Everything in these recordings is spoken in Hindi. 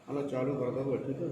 अला चालू कर दो बैठे तो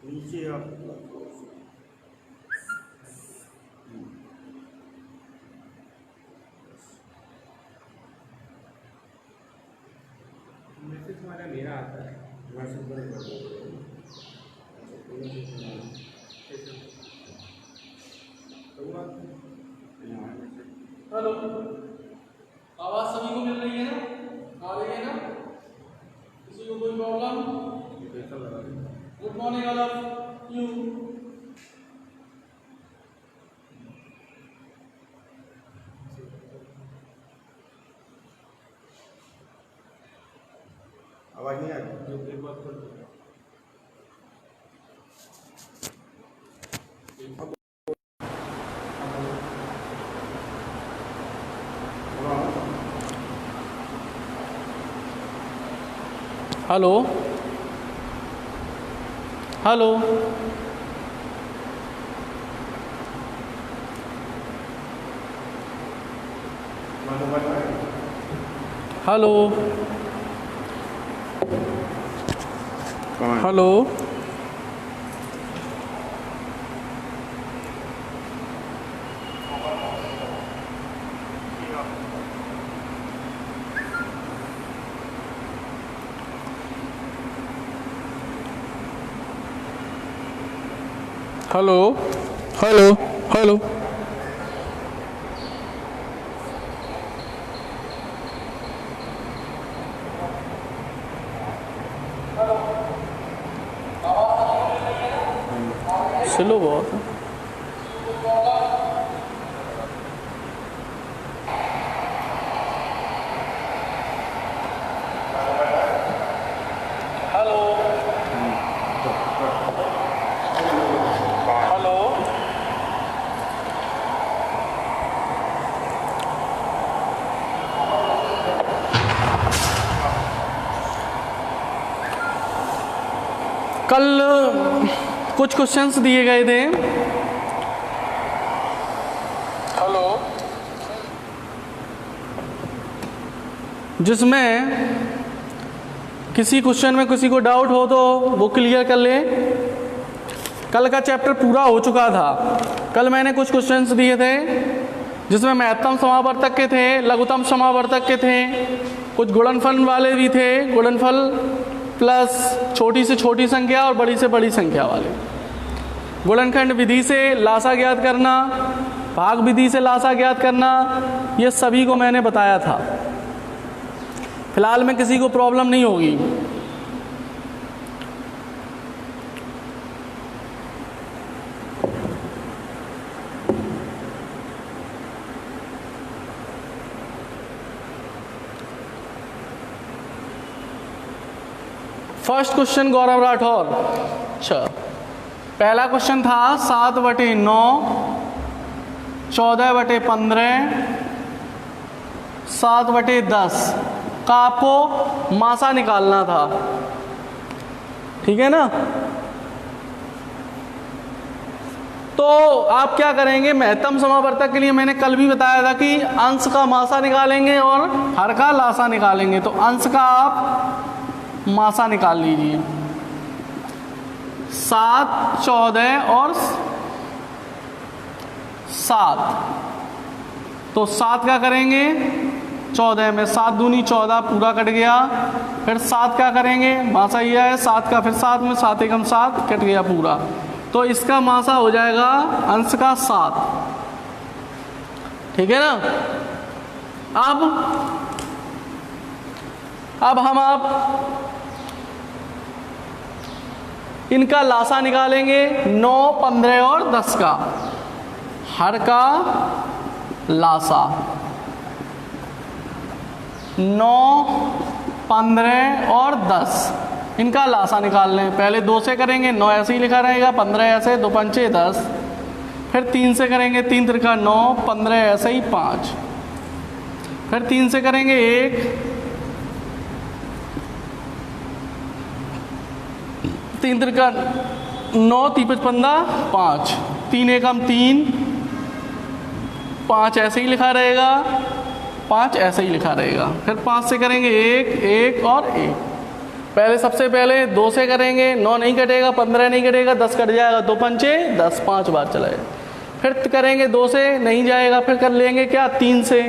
नीचे आप मैसेज हमारा मेरा आता है। मैसेज बंद कर दो। हेलो, आवाज़ सभी को मिल रही है ना? आ रही है ना? किसी को कोई problem? Good morning all of you. आवाज नहीं आ रही। एक बात कर दो। Hello hello hello hello hello hello hello slow बहुत है। कल कुछ क्वेश्चंस दिए गए थे। हेलो, जिसमें किसी क्वेश्चन में किसी को डाउट हो तो वो क्लियर कर ले। कल का चैप्टर पूरा हो चुका था। कल मैंने कुछ क्वेश्चंस दिए थे जिसमें महत्तम समावर्तक के थे, लघुत्तम समावर्तक के थे, कुछ गुणनफल वाले भी थे, गुणनफल प्लस छोटी से छोटी संख्या और बड़ी से बड़ी संख्या वाले। गुणनखंड विधि से लासा ज्ञात करना, भाग विधि से लासा ज्ञात करना, ये सभी को मैंने बताया था। फिलहाल में किसी को प्रॉब्लम नहीं होगी। फर्स्ट क्वेश्चन गौरव राठौर। अच्छा, पहला क्वेश्चन था 7/9, 14/15, 7/10 का आपको मासा निकालना था। ठीक है ना? तो आप क्या करेंगे, महत्तम समावर्तक के लिए मैंने कल भी बताया था कि अंश का मासा निकालेंगे और हर का लासा निकालेंगे। तो अंश का आप मासा निकाल लीजिए। 7, 14 और 7। तो 7 का करेंगे 14 में, 7 दूनी 14 पूरा कट गया। फिर 7 का करेंगे, मासा ये है 7 का, फिर 7 में 7 एकम 7 कट गया पूरा। तो इसका मासा हो जाएगा अंश का 7। ठीक है ना? अब हम इनका लासा निकालेंगे 9, 15 और 10 का। हर का लासा 9, 15 और 10, इनका लासा निकाल लें। पहले 2 से करेंगे, 9 ऐसे ही लिखा रहेगा, 15 ऐसे, 2 पंचे 10। फिर 3 से करेंगे, 3 त्रिका 9, 15 ऐसे ही 5। फिर 3 से करेंगे 1, 3 त्रिका 9, 3 5 15 5, 3 एकम 3, 5 ऐसे ही लिखा रहेगा, 5 ऐसे ही लिखा रहेगा। फिर 5 से करेंगे 1, 1 और 1। पहले सबसे पहले 2 से करेंगे, 9 नहीं कटेगा, 15 नहीं कटेगा, 10 कट जाएगा, 2 पंचे 10, 5 बार चलाएगा। फिर करेंगे 2 से, नहीं जाएगा, फिर कर लेंगे क्या 3 से।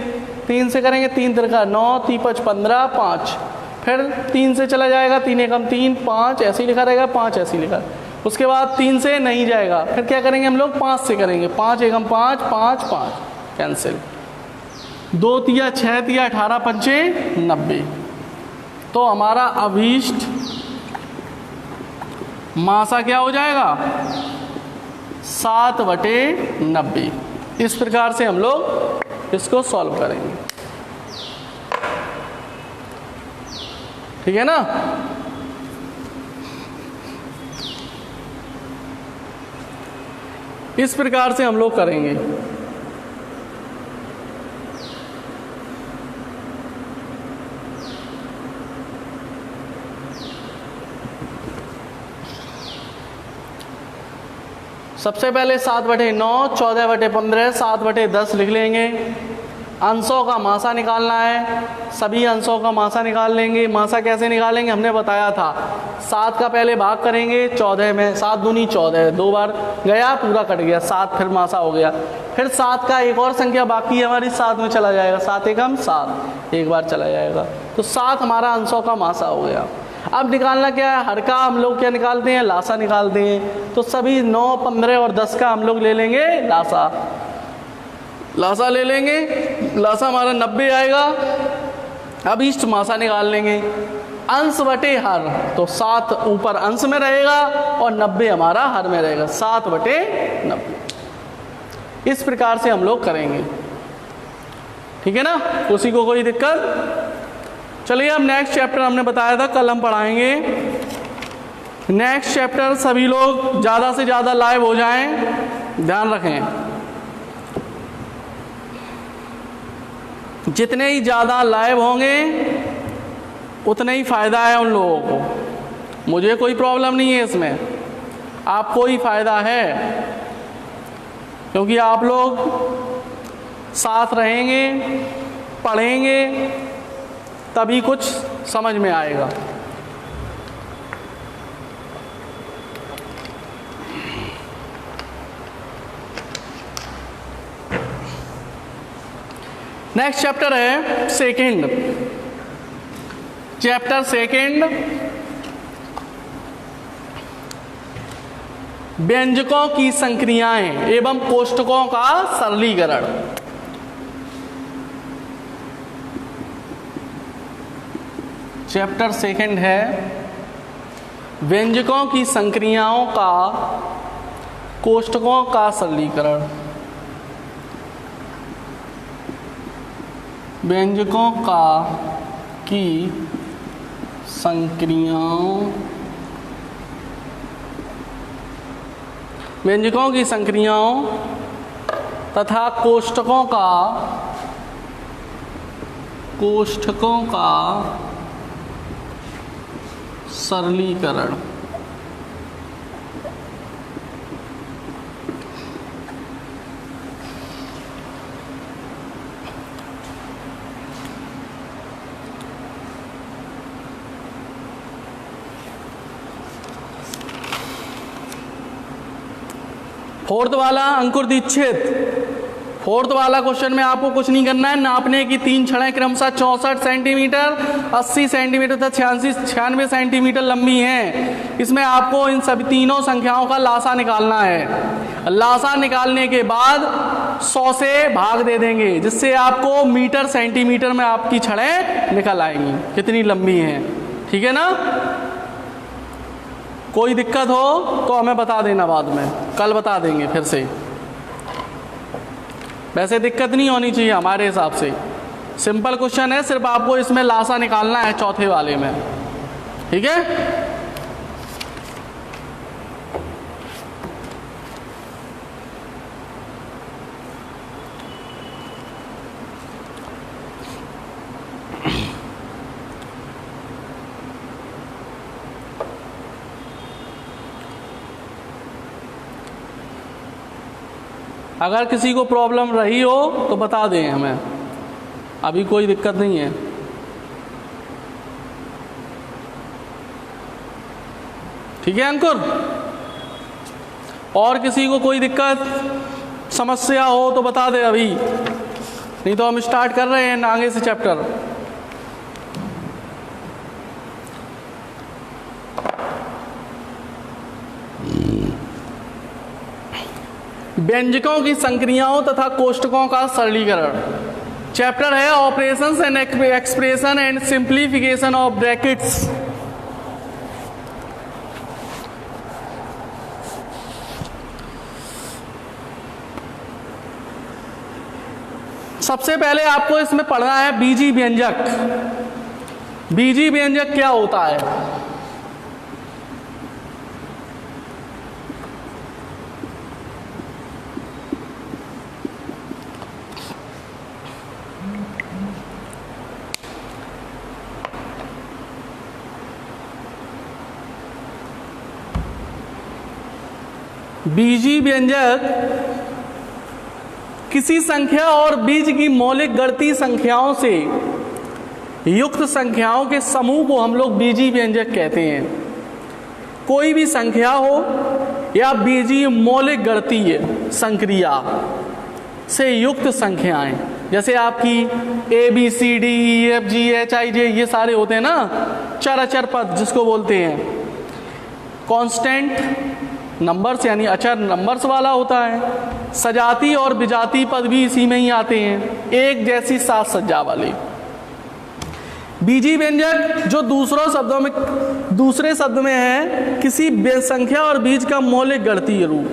3 से करेंगे, 3 त्रिका 9, 3 5 15 5। फिर 3 से चला जाएगा, 3 एकम 3, 5 ऐसे ही लिखा रहेगा, 5 ऐसे ही लिखा। उसके बाद 3 से नहीं जाएगा, फिर क्या करेंगे हम लोग 5 से करेंगे, 5 एकम 5, 5 5 कैंसिल। 2 तिया 6 तिया 18 पंचे 90। तो हमारा अभीष्ट मासा क्या हो जाएगा 7/90। इस प्रकार से हम लोग इसको सॉल्व करेंगे। ठीक है ना? इस प्रकार से हम लोग करेंगे। सबसे पहले 7/9, 14/15, 7/10 लिख लेंगे। अंशों का मासा निकालना है, सभी अंशों का मासा निकाल लेंगे। मासा कैसे निकालेंगे हमने बताया था। 7 का पहले भाग करेंगे 14 में, 7 दूनी 14, 2 बार गया पूरा कट गया, 7 फिर मासा हो गया। फिर 7 का एक और संख्या बाकी है हमारी, 7 में चला जाएगा, 7 एकम 7 एक बार चला जाएगा। तो 7 हमारा अंशों का मासा हो गया। अब निकालना क्या है, हर का हम लोग क्या निकालते हैं, लासा निकालते हैं। तो सभी 9, 15 और 10 का हम लोग ले लेंगे लासा। लासा ले लेंगे, लासा हमारा 90 आएगा। अब इष्ट मासा निकाल लेंगे, अंश बटे हर। तो 7 ऊपर अंश में रहेगा और 90 हमारा हर में रहेगा, 7/90। इस प्रकार से हम लोग करेंगे। ठीक है ना? उसी को कोई दिक्कत? चलिए अब नेक्स्ट चैप्टर हमने बताया था कल हम पढ़ाएंगे। नेक्स्ट चैप्टर सभी लोग ज़्यादा से ज़्यादा लाइव हो जाएं, ध्यान रखें। जितने ही ज़्यादा लाइव होंगे उतना ही फ़ायदा है उन लोगों को। मुझे कोई प्रॉब्लम नहीं है इसमें, आपको ही फायदा है, क्योंकि आप लोग साथ रहेंगे, पढ़ेंगे, तभी कुछ समझ में आएगा। नेक्स्ट चैप्टर है सेकंड, चैप्टर सेकंड, व्यंजकों की संक्रियाएं एवं कोष्ठकों का सरलीकरण। चैप्टर सेकंड है व्यंजकों की संक्रियाओं का कोष्ठकों का सरलीकरण। व्यंजकों का की संक्रियाओं, व्यंजकों की संक्रियाओं तथा कोष्ठकों का सरलीकरण। फोर्थ वाला अंकुर दीक्षित, फोर्थ वाला क्वेश्चन में आपको कुछ नहीं करना है, नापने की 3 छड़ें क्रमशः 64 सेंटीमीटर, 80 सेंटीमीटर तथा 96 सेंटीमीटर लंबी हैं। इसमें आपको इन सभी तीनों संख्याओं का लासा निकालना है। लासा निकालने के बाद 100 से भाग दे देंगे, जिससे आपको मीटर सेंटीमीटर में आपकी छड़ें निकल आएंगी कितनी लंबी हैं। ठीक है ना? कोई दिक्कत हो तो हमें बता देना, बाद में कल बता देंगे फिर से। वैसे दिक्कत नहीं होनी चाहिए हमारे हिसाब से, सिंपल क्वेश्चन है, सिर्फ आपको इसमें लासा निकालना है चौथे वाले में। ठीक है? अगर किसी को प्रॉब्लम रही हो तो बता दें हमें, अभी कोई दिक्कत नहीं है। ठीक है अंकुर? और किसी को कोई दिक्कत समस्या हो तो बता दे अभी, नहीं तो हम स्टार्ट कर रहे हैं आगे से चैप्टर। व्यंजकों की संक्रियाओं तथा कोष्ठकों का सरलीकरण। चैप्टर है operations and expression and simplification of brackets. सबसे पहले आपको इसमें पढ़ना है बीजी व्यंजक। बीजी व्यंजक क्या होता है? बीजी व्यंजक किसी संख्या और बीज की मौलिक गणती संख्याओं से युक्त संख्याओं के समूह को हम लोग बीजी व्यंजक कहते हैं। कोई भी संख्या हो या बीजी मौलिक गणतीय संक्रिया से युक्त संख्याएं, जैसे आपकी ABCDEFGHIJ ये सारे होते हैं ना, चर अचर पद जिसको बोलते हैं। कांस्टेंट नंबर्स यानी अचर नंबर्स वाला होता है। सजाती और विजाती पद भी इसी में ही आते हैं, एक जैसी साज सज्जा वाले। बीजी व्यंजक जो दूसरे शब्द में है किसी संख्या और बीज का मौलिक गणतीय रूप,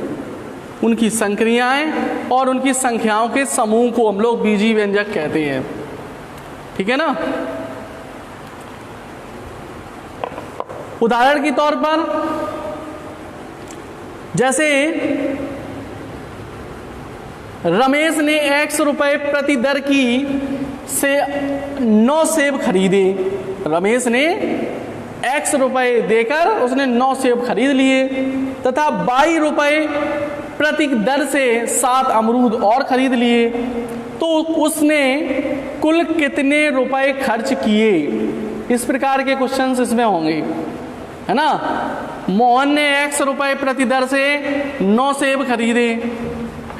उनकी संक्रियाएं और उनकी संख्याओं के समूह को हम लोग बीजी व्यंजक कहते हैं। ठीक है ना? उदाहरण के तौर पर जैसे रमेश ने X रुपए प्रति दर की से 9 सेब खरीदे। रमेश ने x रुपए देकर उसने 9 सेब खरीद लिए तथा 22 रुपए प्रति दर से 7 अमरूद और खरीद लिए, तो उसने कुल कितने रुपए खर्च किए। इस प्रकार के क्वेश्चंस इसमें होंगे, है ना। मोहन ने x रुपए प्रति दर से 9 सेब खरीदे,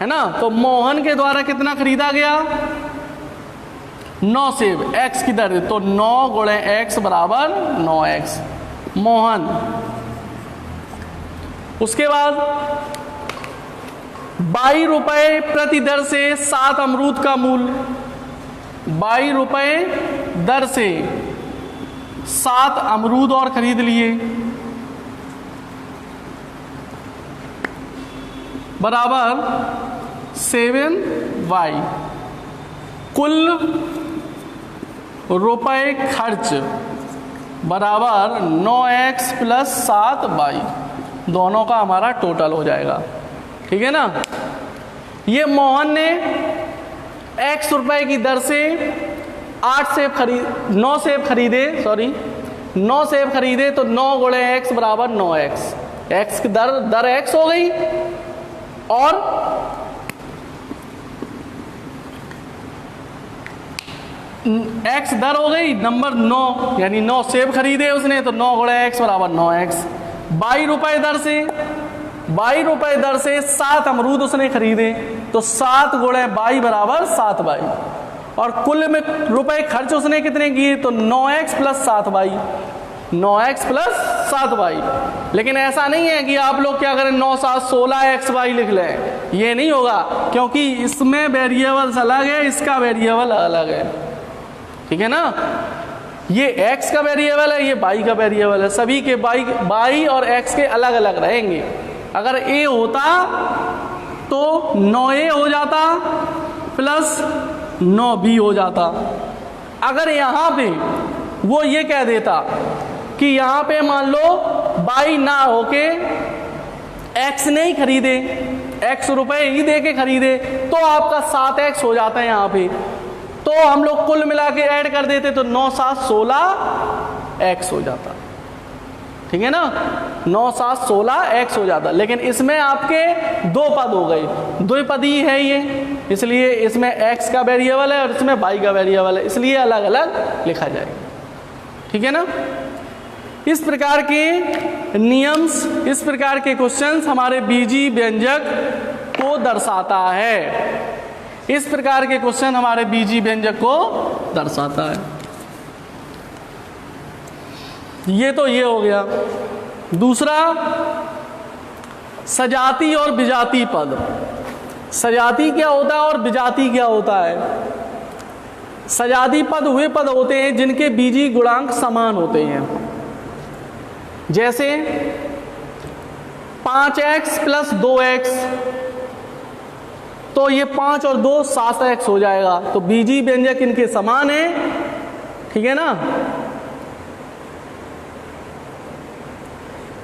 है ना, तो मोहन के द्वारा कितना खरीदा गया, 9 सेब, x की दर, तो 9 गुणे x बराबर 9x मोहन। उसके बाद 22 रुपए प्रति दर से 7 अमरूद का मूल्य, 22 रुपए दर से 7 अमरूद और खरीद लिए, बराबर 7y। कुल रुपए खर्च बराबर 9x प्लस 7y, दोनों का हमारा टोटल हो जाएगा, ठीक है ना। ये मोहन ने x रुपए की दर से 9 सेब खरीदे, 9 सेब खरीदे, तो 9 गुणे x बराबर 9x, x की दर x हो गई, और x दर हो गई नंबर 9, यानी 9 सेब खरीदे उसने, तो 9 गुणे x बराबर 9x। 22 रुपए दर से 7 अमरूद उसने खरीदे, तो 7 गुणे 22 बराबर 7y, और कुल में रुपए खर्च उसने कितने किए, तो 9x plus 7y, 9x plus 7y। लेकिन ऐसा नहीं है कि आप लोग क्या करें 9 7 16xy लिख लें, ये नहीं होगा, क्योंकि इसमें वेरिएबल्स अलग है, इसका वेरिएबल अलग है, ठीक है ना। ये x का वेरिएबल है, ये y का वेरिएबल है, सभी के y और x के अलग अलग रहेंगे। अगर a होता तो 9a हो जाता प्लस 9b हो जाता। अगर यहाँ पे वो ये कह देता कि यहाँ पे मान लो y ना होके x नहीं खरीदे, x रुपए ही दे के खरीदे, तो आपका 7x हो जाता है यहाँ पे, तो हम लोग कुल मिला के ऐड कर देते, तो 9 7 16x हो जाता, ठीक है ना, 9 7 16x हो जाता। लेकिन इसमें आपके 2 पद हो गए, द्विपदी है ये, इसलिए इसमें x का वेरिएबल है और इसमें y का वेरिएबल है, इसलिए अलग अलग लिखा जाएगा, ठीक है ना। इस प्रकार के नियम्स, इस प्रकार के क्वेश्चंस हमारे बीजी व्यंजक को दर्शाता है। इस प्रकार के क्वेश्चन हमारे बीजी व्यंजक को दर्शाता है। ये तो ये हो गया। दूसरा, सजाती और विजाती पद। सजाती क्या होता है और विजाती क्या होता है। सजाती पद वे पद होते हैं जिनके बीजी गुणांक समान होते हैं, जैसे 5x प्लस 2x, तो ये 5 और 2 7x हो जाएगा, तो बीजी व्यंजक इनके समान है, ठीक है ना।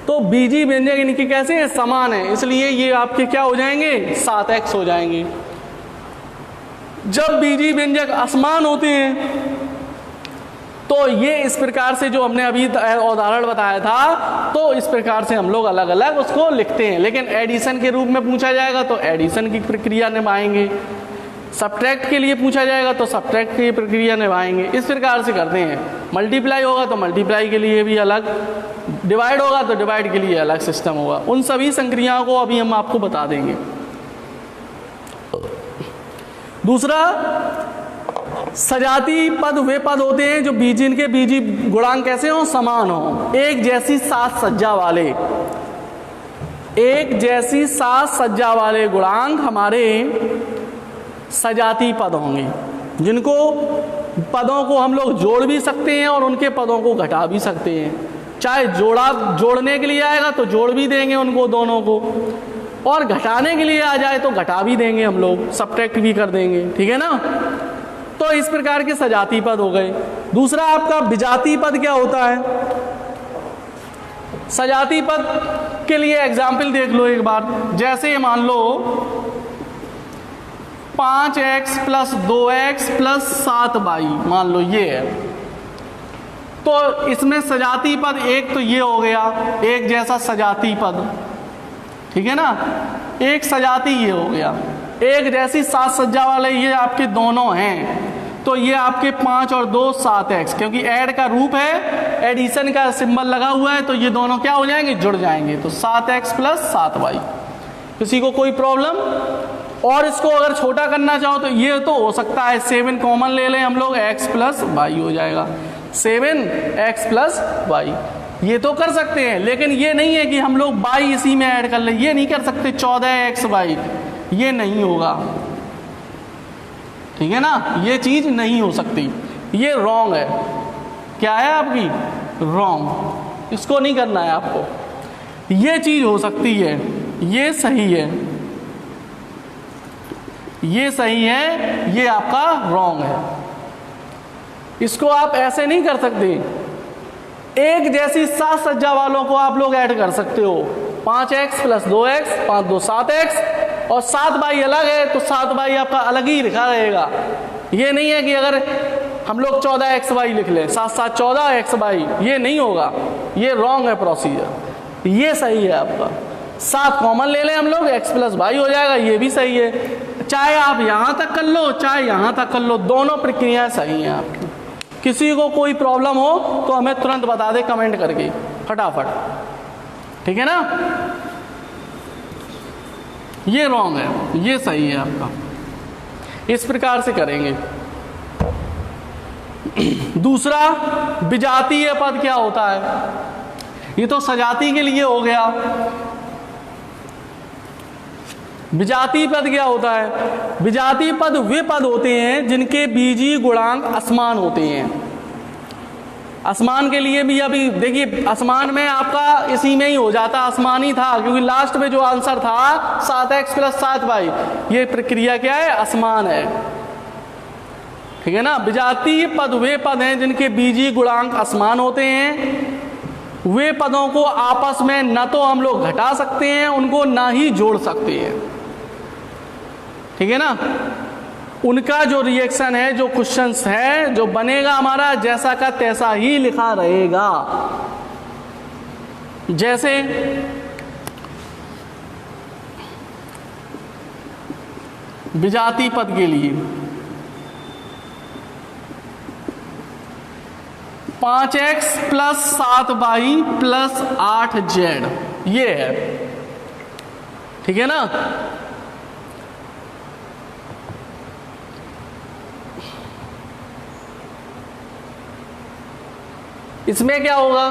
तो बीजी व्यंजक इनके कैसे हैं, समान है, इसलिए ये आपके क्या हो जाएंगे, 7x हो जाएंगे। जब बीजी व्यंजक असमान होते हैं तो ये इस प्रकार से, जो हमने अभी उदाहरण बताया था, तो इस प्रकार से हम लोग अलग अलग उसको लिखते हैं। लेकिन एडिशन के रूप में पूछा जाएगा तो एडिशन की प्रक्रिया निभाएंगे, सब्ट्रैक्ट के लिए पूछा जाएगा तो सब्ट्रैक्ट की प्रक्रिया निभाएंगे, इस प्रकार से करते हैं। मल्टीप्लाई होगा तो मल्टीप्लाई के लिए भी अलग, डिवाइड होगा तो डिवाइड के लिए अलग सिस्टम होगा। उन सभी संक्रियाओं को अभी हम आपको बता देंगे। दूसरा, सजाती पद वे पद होते हैं जो जिनके बीजी गुणांक कैसे हो, समान हो। एक जैसी सात सज्जा वाले, एक जैसी सात सज्जा वाले गुणांक हमारे सजाती पद होंगे, जिनको पदों को हम लोग जोड़ भी सकते हैं और उनके पदों को घटा भी सकते हैं। चाहे जोड़ने के लिए आएगा तो जोड़ भी देंगे उनको दोनों को, और घटाने के लिए आ जाए तो घटा भी देंगे हम लोग, सब्ट्रैक्ट भी कर देंगे, ठीक है ना। तो इस प्रकार के सजाती पद हो गए। दूसरा आपका विजाती पद क्या होता है। सजाती पद के लिए एग्जाम्पल देख लो एक बार, जैसे मान लो 5x plus 2x plus 7y, मान लो ये है। तो इसमें सजाती पद एक तो ये हो गया, एक जैसा सजाती पद, ठीक है ना, एक सजाती ये हो गया, एक जैसी सात सज्जा वाले ये आपके दोनों हैं, तो ये आपके 5 और 2 7x, क्योंकि ऐड का रूप है, एडिशन का सिंबल लगा हुआ है, तो ये दोनों क्या हो जाएंगे, जुड़ जाएंगे, तो 7x + 7y। किसी को कोई प्रॉब्लम? और इसको अगर छोटा करना चाहो तो ये तो हो सकता है 7 कॉमन ले लें हम लोग, x + y हो जाएगा, 7x + y, ये तो कर सकते हैं, लेकिन ये नहीं है कि हम लोग y इसी में ऐड कर लें, ये नहीं कर सकते 14xy, ये नहीं होगा, ठीक है ना, ये चीज नहीं हो सकती, ये रॉन्ग है। क्या है आपकी? रॉन्ग, इसको नहीं करना है आपको। ये चीज हो सकती है, ये सही है, ये सही है, ये आपका रॉन्ग है। इसको आप ऐसे नहीं कर सकते, एक जैसी सात सज्जा वालों को आप लोग ऐड कर सकते हो, 5x + 2x, 5 2 7x, और 7y अलग है तो 7y आपका अलग ही लिखा रहेगा। ये नहीं है कि अगर हम लोग 14xy लिख लें, 7 7 14xy, ये नहीं होगा, ये रॉन्ग है प्रोसीजर, ये सही है आपका। 7 कॉमन ले लें हम लोग, x + y हो जाएगा, ये भी सही है। चाहे आप यहां तक कर लो, चाहे यहां तक कर लो, दोनों प्रक्रियाएं सही हैं आपकी। किसी को कोई प्रॉब्लम हो तो हमें तुरंत बता दे कमेंट करके, फटाफट, ठीक है ना। ये रॉन्ग है, ये सही है आपका। इस प्रकार से करेंगे। दूसरा, विजातीय पद क्या होता है? ये तो सजाती के लिए हो गया। विजातीय पद क्या होता है? विजातीय पद वे पद होते हैं जिनके बीजीय गुणांक असमान होते हैं। असमान के लिए भी अभी देखिए, असमान में आपका इसी में ही हो जाता, असमान ही था, क्योंकि लास्ट में जो आंसर था 7x + 7y, ये प्रक्रिया क्या है? असमान है, ठीक है ना। विजातीय पद वे पद हैं जिनके बीजीय गुणांक असमान होते हैं। वे पदों को आपस में न तो हम लोग घटा सकते हैं, उनको ना ही जोड़ सकते हैं, ठीक है ना। उनका जो रिएक्शन है, जो क्वेश्चंस है, जो बनेगा हमारा, जैसा का तैसा ही लिखा रहेगा। जैसे विजातीय पद के लिए 5x + 7y + 8z, ये है, ठीक है ना। इसमें क्या होगा?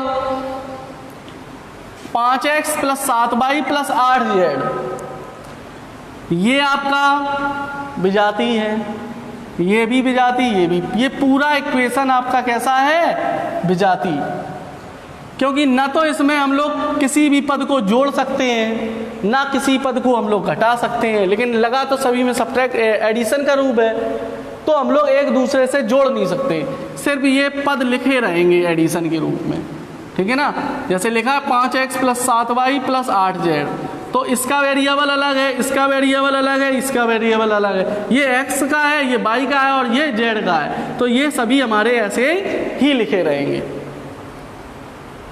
5x + 7y + 8z, ये आपका विजाती है, ये भी विजाती, ये भी, ये पूरा इक्वेशन आपका कैसा है? विजाती। क्योंकि ना तो इसमें हम लोग किसी भी पद को जोड़ सकते हैं, ना किसी पद को हम लोग घटा सकते हैं, लेकिन लगा तो सभी में सब्ट्रैक्ट एडिशन का रूप है, तो हम लोग एक दूसरे से जोड़ नहीं सकते, सिर्फ ये पद लिखे रहेंगे एडिशन के रूप में, ठीक है ना। जैसे लिखा है 5x + 7y + 8z, तो इसका वेरिएबल अलग है, इसका वेरिएबल अलग है, इसका वेरिएबल अलग है, ये x का है, ये y का है, और ये z का है, तो ये सभी हमारे ऐसे ही लिखे रहेंगे,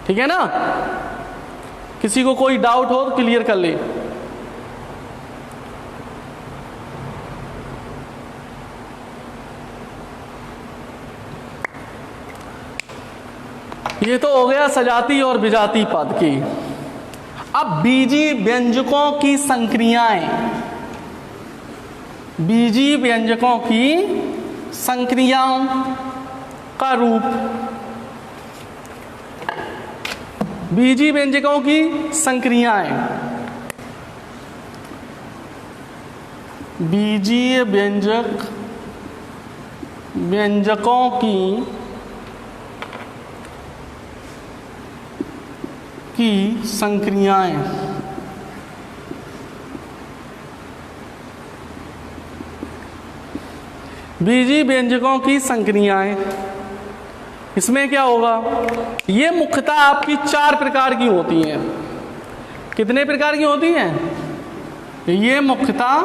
ठीक है ना। किसी को कोई डाउट हो तो क्लियर कर ले। ये तो हो गया सजाती और विजाती पद की। अब बीजीय व्यंजकों की संक्रियाएं, बीजीय व्यंजकों की संक्रियाओं का रूप, बीजीय व्यंजकों की संक्रियाएं, बीजीय व्यंजकों की संक्रियाएं, बीजीय व्यंजकों की संक्रियाएं, इसमें क्या होगा? ये मुख्यतः आपकी 4 प्रकार की होती हैं। कितने प्रकार की होती हैं? ये मुख्यतः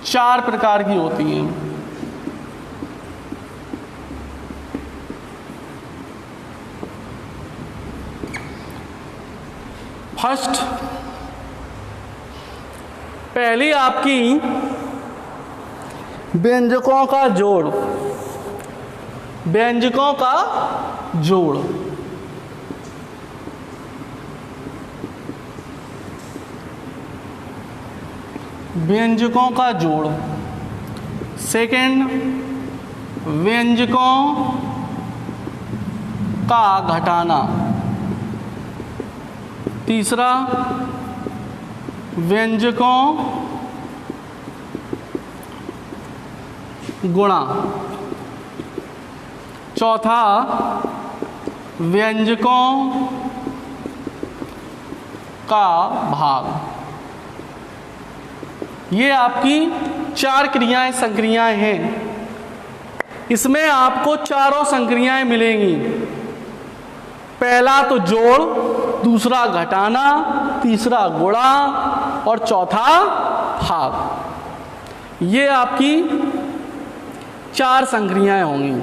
4 प्रकार की होती हैं। फर्स्ट, पहली आपकी व्यंजकों का जोड़, व्यंजकों का जोड़। व्यंजकों का जोड़। सेकंड, व्यंजकों का घटाना। तीसरा, व्यंजकों गुणा। चौथा, व्यंजकों का भाग। ये आपकी 4 क्रियाएं संक्रियाएं हैं। इसमें आपको चारों संक्रियाएं मिलेंगी। पहला तो जोड़, दूसरा घटाना, तीसरा गुणा और चौथा भाग। ये आपकी 4 संक्रियाएं होंगी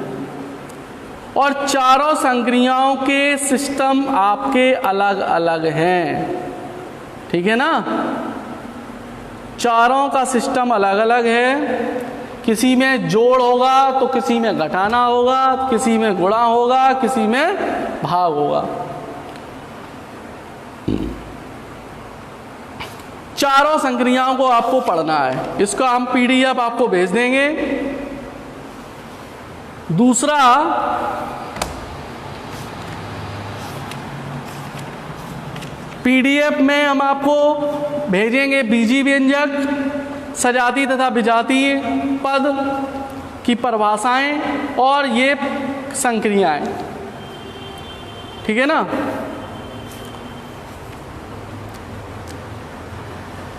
और चारों संक्रियाओं के सिस्टम आपके अलग अलग हैं। ठीक है ना, चारों का सिस्टम अलग अलग है। किसी में जोड़ होगा तो किसी में घटाना होगा, किसी में गुणा होगा, किसी में भाग होगा। चारों संक्रियाओं को आपको पढ़ना है। इसका हम PDF आपको भेज देंगे। दूसरा, PDF में हम आपको भेजेंगे बीजी व्यंजक, सजातीय तथा विजातीय पद की परिभाषाएं और ये संक्रियाएं। ठीक है ना।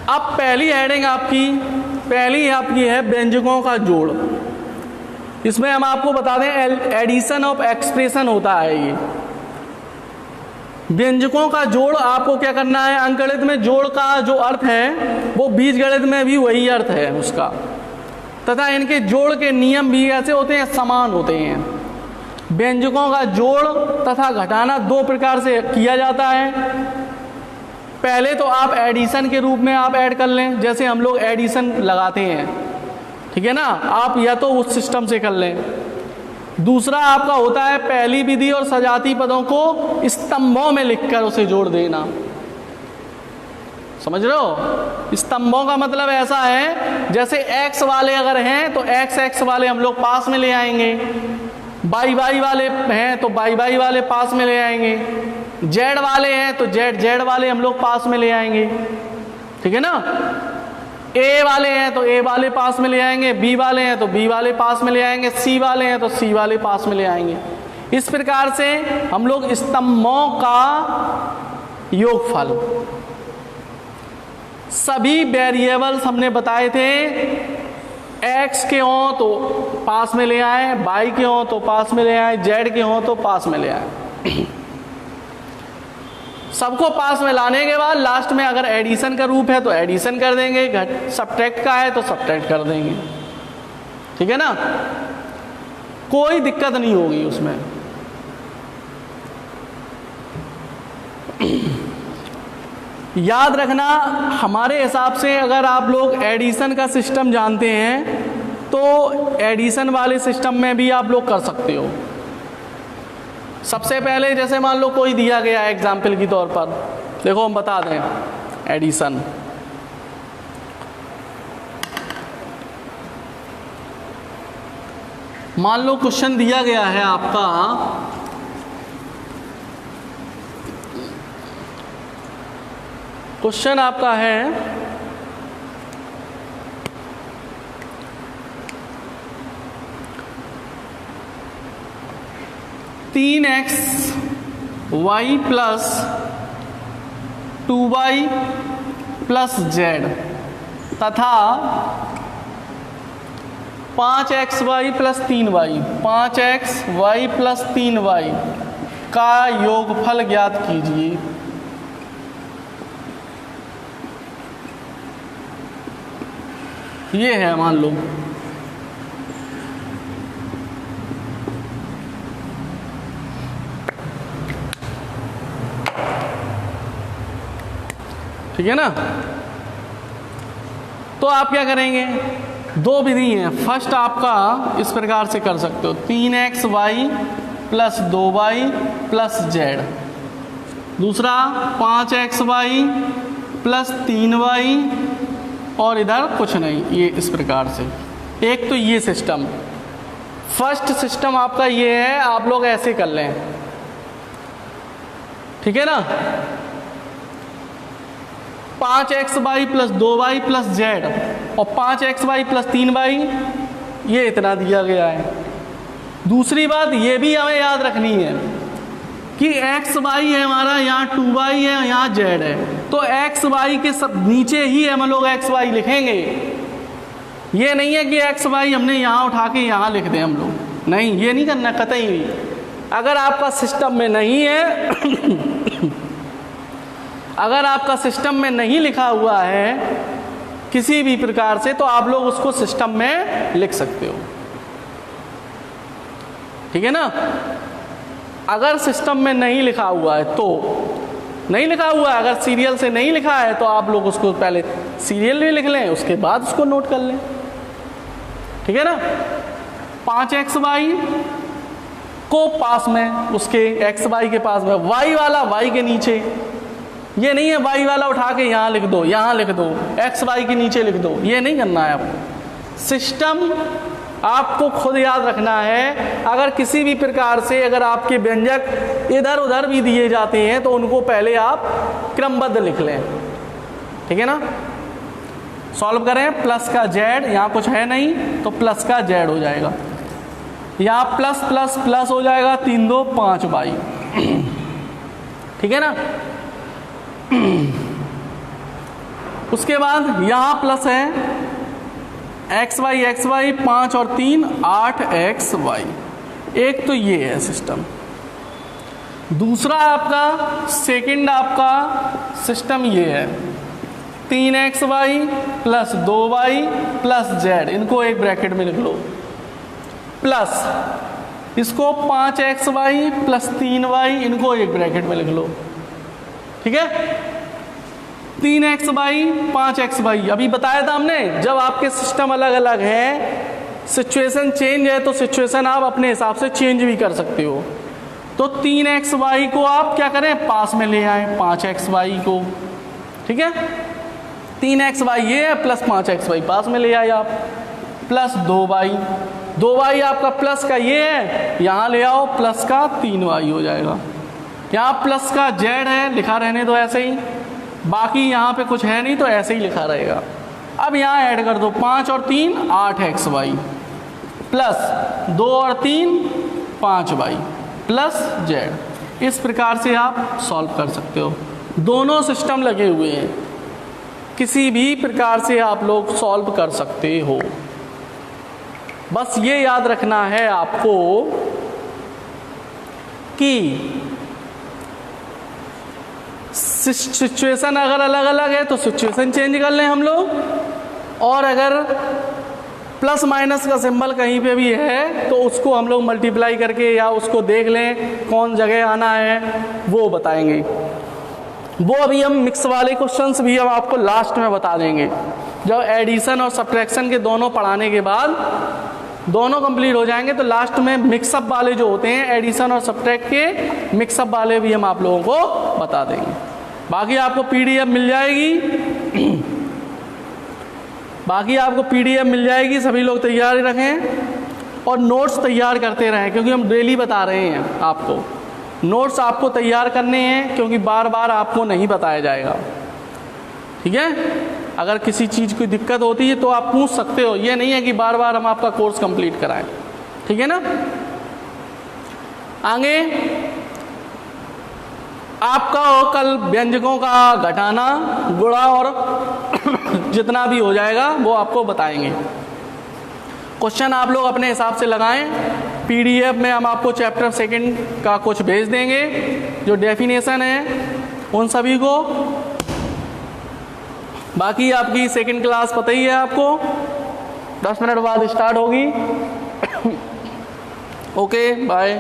अब पहली हेडिंग आपकी है व्यंजकों का जोड़। इसमें हम आपको बता दें एडिशन ऑफ एक्सप्रेशन होता है। ये व्यंजकों का जोड़ आपको क्या करना है, अंकगणित में जोड़ का जो अर्थ है वो बीजगणित में भी वही अर्थ है उसका, तथा इनके जोड़ के नियम भी ऐसे होते हैं, समान होते हैं। व्यंजकों का जोड़ तथा घटाना 2 प्रकार से किया जाता है। पहले तो आप एडिशन के रूप में आप ऐड कर लें, जैसे हम लोग एडिशन लगाते हैं। ठीक है ना, आप या तो उस सिस्टम से कर लें। दूसरा आपका होता है पहली विधि और सजातीय पदों को स्तंभों में लिखकर उसे जोड़ देना। समझ रहे हो? स्तंभों का मतलब ऐसा है, जैसे x वाले अगर हैं तो x वाले हम लोग पास में ले आएंगे, y वाले हैं तो y वाले पास में ले आएंगे, z वाले हैं तो z वाले हम लोग पास में ले आएंगे। ठीक है ना। A वाले हैं तो A वाले पास में ले आएंगे, B वाले हैं तो B वाले पास में ले आएंगे, C वाले हैं तो C वाले पास में ले आएंगे। इस प्रकार से हम लोग स्तंभों का योगफल, सभी वेरिएबल्स हमने बताए थे, x के हों तो पास में ले आए, y के हों तो पास में ले आए, z के हों तो पास में ले आए। सबको पास में लाने के बाद लास्ट में अगर एडिशन का रूप है तो एडिशन कर देंगे, सब्ट्रैक्ट का है तो सब्ट्रैक्ट कर देंगे। ठीक है ना, कोई दिक्कत नहीं होगी उसमें। याद रखना, हमारे हिसाब से अगर आप लोग एडिशन का सिस्टम जानते हैं तो एडिशन वाले सिस्टम में भी आप लोग कर सकते हो। सबसे पहले जैसे मान लो कोई दिया गया एग्जाम्पल के तौर पर, देखो हम बता दें एडिशन। मान लो क्वेश्चन दिया गया है आपका, क्वेश्चन आपका है 3x y plus 2y plus z तथा 5xy plus 3y, 5xy plus 3y का योगफल ज्ञात कीजिए। ये है मान लो, ठीक है ना। तो आप क्या करेंगे, दो विधि हैं। फर्स्ट आपका इस प्रकार से कर सकते हो, 3xy plus 2y plus z। दूसरा 5xy प्लस 3y और इधर कुछ नहीं, ये इस प्रकार से। एक तो ये सिस्टम, फर्स्ट सिस्टम आपका ये है, आप लोग ऐसे कर लें, ठीक है ना। 5xy plus 2y plus z और 5xy प्लस 3y, ये इतना दिया गया है। दूसरी बात ये भी हमें याद रखनी है कि xy है हमारा, यहाँ 2y है, यहाँ z है, तो xy के सब नीचे ही हम लोग xy लिखेंगे। ये नहीं है कि xy हमने यहाँ उठा के यहाँ लिख दें हम लोग, नहीं, ये नहीं करना कतई भी। अगर आपका सिस्टम में नहीं है अगर आपका सिस्टम में नहीं लिखा हुआ है किसी भी प्रकार से, तो आप लोग उसको सिस्टम में लिख सकते हो, ठीक है ना। अगर सिस्टम में नहीं लिखा हुआ है तो नहीं लिखा हुआ है, अगर सीरियल से नहीं लिखा है तो आप लोग उसको पहले सीरियल में लिख लें, उसके बाद उसको नोट कर लें, ठीक है ना। 5xy को पास में, उसके xy के पास में, y वाला y के नीचे, ये नहीं है y वाला उठा के यहाँ लिख दो, यहाँ लिख दो, xy के नीचे लिख दो, ये नहीं करना है आपको। सिस्टम आपको खुद याद रखना है। अगर किसी भी प्रकार से अगर आपके व्यंजक इधर उधर भी दिए जाते हैं तो उनको पहले आप क्रमबद्ध लिख लें, ठीक है ना। सॉल्व करें, प्लस का z, यहाँ कुछ है नहीं तो प्लस का z हो जाएगा, यहाँ प्लस प्लस प्लस हो जाएगा, 3 2 5y, ठीक है ना। उसके बाद यहाँ प्लस है xy 5 और 3 8xy। एक तो ये है सिस्टम। दूसरा आपका सेकंड आपका सिस्टम ये है, 3xy plus 2y plus z, इनको एक ब्रैकेट में लिख लो, प्लस इसको 5xy प्लस 3y, इनको एक ब्रैकेट में लिख लो, ठीक है। 3xy 5xy, अभी बताया था हमने, जब आपके सिस्टम अलग अलग है, सिचुएशन चेंज है, तो सिचुएशन आप अपने हिसाब से चेंज भी कर सकते हो। तो 3xy को आप क्या करें, पास में ले आए 5xy को, ठीक है। 3xy ये है, प्लस 5xy पास में ले आए आप, प्लस 2y आपका प्लस का ये है, यहाँ ले आओ, प्लस का 3y हो जाएगा। यहाँ प्लस का z है, लिखा रहने दो ऐसे ही, बाकी यहाँ पे कुछ है नहीं तो ऐसे ही लिखा रहेगा। अब यहाँ ऐड कर दो, 5 और 3 8xy प्लस 2 और 3 5y प्लस z। इस प्रकार से आप सॉल्व कर सकते हो। दोनों सिस्टम लगे हुए हैं, किसी भी प्रकार से आप लोग सॉल्व कर सकते हो। बस ये याद रखना है आपको कि सिचुएशन अगर अलग अलग है तो सिचुएशन चेंज कर लें हम लोग, और अगर प्लस माइनस का सिंबल कहीं पे भी है तो उसको हम लोग मल्टीप्लाई करके या उसको देख लें कौन जगह आना है, वो बताएंगे। वो अभी हम मिक्स वाले क्वेश्चंस भी हम आपको लास्ट में बता देंगे। जब एडिशन और सब्ट्रैक्शन के दोनों पढ़ाने के बाद दोनों कंप्लीट हो जाएंगे तो लास्ट में मिक्सअप वाले जो होते हैं, एडिशन और सब्ट्रैक्ट के मिक्सअप वाले भी हम आप लोगों को बता देंगे। बाकी आपको पीडीएफ मिल जाएगी, मिल जाएगी। सभी लोग तैयारी रखें और नोट्स तैयार करते रहें, क्योंकि हम डेली बता रहे हैं आपको। नोट्स आपको तैयार करने हैं, क्योंकि बार बार आपको नहीं बताया जाएगा, ठीक है। अगर किसी चीज़ की दिक्कत होती है तो आप पूछ सकते हो, ये नहीं है कि बार बार हम आपका कोर्स कंप्लीट कराएं, ठीक है ना। आगे आपका कल व्यंजकों का घटाना, गुणा और जितना भी हो जाएगा वो आपको बताएंगे। क्वेश्चन आप लोग अपने हिसाब से लगाएं। पीडीएफ में हम आपको चैप्टर सेकंड का कुछ भेज देंगे, जो डेफिनेशन है उन सभी को। बाकी आपकी सेकंड क्लास पता ही है आपको, 10 मिनट बाद स्टार्ट होगी। Okay bye.